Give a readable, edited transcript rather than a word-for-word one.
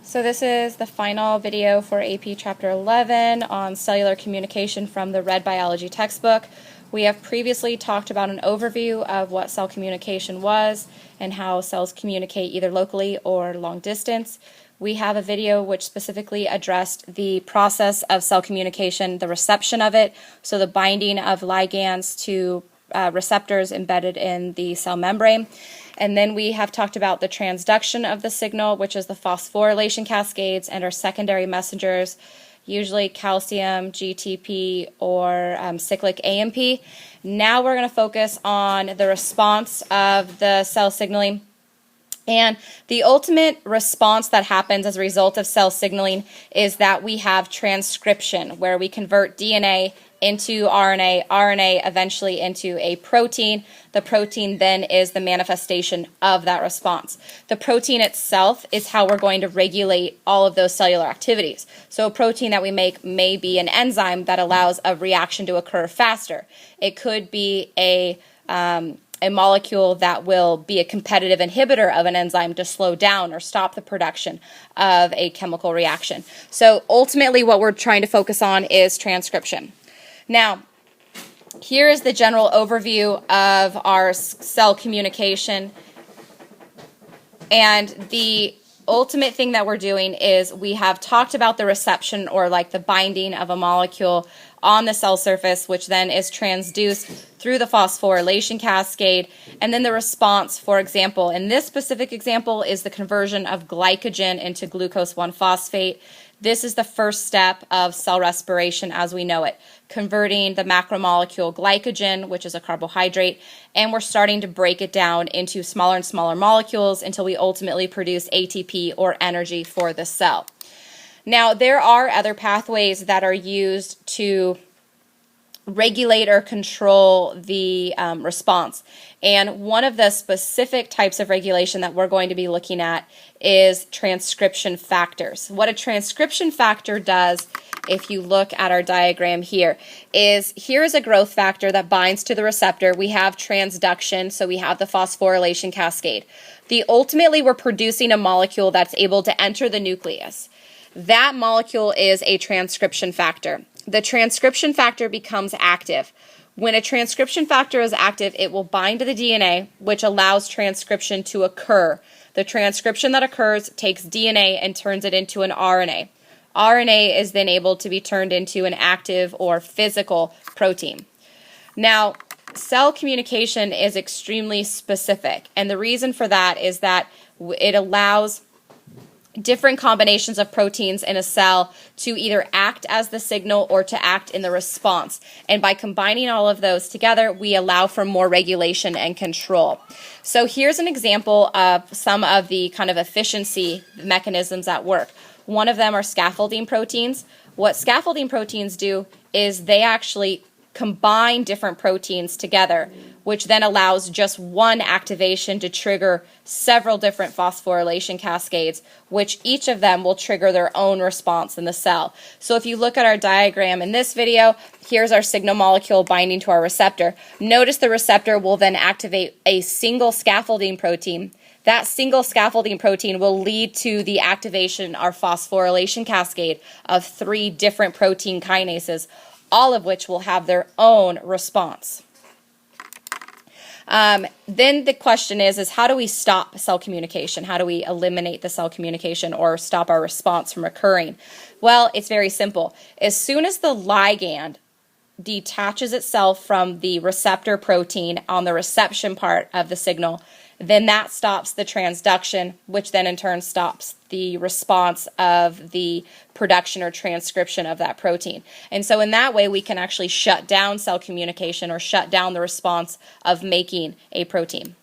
So this is the final video for AP Chapter 11 on cellular communication from the Red Biology textbook. We have previously talked about an overview of what cell communication was and how cells communicate either locally or long distance. We have a video which specifically addressed the process of cell communication, the reception of it, so the binding of ligands to receptors embedded in the cell membrane. And then we have talked about the transduction of the signal, which is the phosphorylation cascades and our secondary messengers, usually calcium, GTP, or cyclic AMP. Now we're going to focus on the response of the cell signaling. And the ultimate response that happens as a result of cell signaling is that we have transcription, where we convert DNA into RNA, RNA eventually into a protein. The protein then is the manifestation of that response. The protein itself is how we're going to regulate all of those cellular activities. So a protein that we make may be an enzyme that allows a reaction to occur faster. It could be a molecule that will be a competitive inhibitor of an enzyme to slow down or stop the production of a chemical reaction. So ultimately what we're trying to focus on is transcription. Now, here is the general overview of our cell communication. And the ultimate thing that we're doing is we have talked about the reception, or like the binding of a molecule on the cell surface, which then is transduced through the phosphorylation cascade. And then the response, for example, in this specific example, is the conversion of glycogen into glucose 1-phosphate. This is the first step of cell respiration as we know it, converting the macromolecule glycogen, which is a carbohydrate, and we're starting to break it down into smaller and smaller molecules until we ultimately produce ATP, or energy, for the cell. Now, there are other pathways that are used to regulate or control the response. And one of the specific types of regulation that we're going to be looking at is transcription factors. What a transcription factor does, if you look at our diagram here, is here's a growth factor that binds to the receptor. We have transduction, so we have the phosphorylation cascade. Ultimately, we're producing a molecule that's able to enter the nucleus. That molecule is a transcription factor. The transcription factor becomes active. When a transcription factor is active, it will bind to the DNA, which allows transcription to occur. The transcription that occurs takes DNA and turns it into an RNA. RNA is then able to be turned into an active or physical protein. Now, cell communication is extremely specific, and the reason for that is that it allows different combinations of proteins in a cell to either act as the signal or to act in the response. And by combining all of those together, we allow for more regulation and control. So here's an example of some of the kind of efficiency mechanisms at work. One of them are scaffolding proteins. What scaffolding proteins do is they actually combine different proteins together, which then allows just one activation to trigger several different phosphorylation cascades, which each of them will trigger their own response in the cell. So if you look at our diagram in this video, here's our signal molecule binding to our receptor. Notice the receptor will then activate a single scaffolding protein. That single scaffolding protein will lead to the activation, our phosphorylation cascade, of 3 different protein kinases, all of which will have their own response. Then the question is how do we stop cell communication? How do we eliminate the cell communication or stop our response from occurring? Well, it's very simple. As soon as the ligand detaches itself from the receptor protein on the reception part of the signal, then that stops the transduction, which then in turn stops the response of the production or transcription of that protein. And so in that way, we can actually shut down cell communication or shut down the response of making a protein.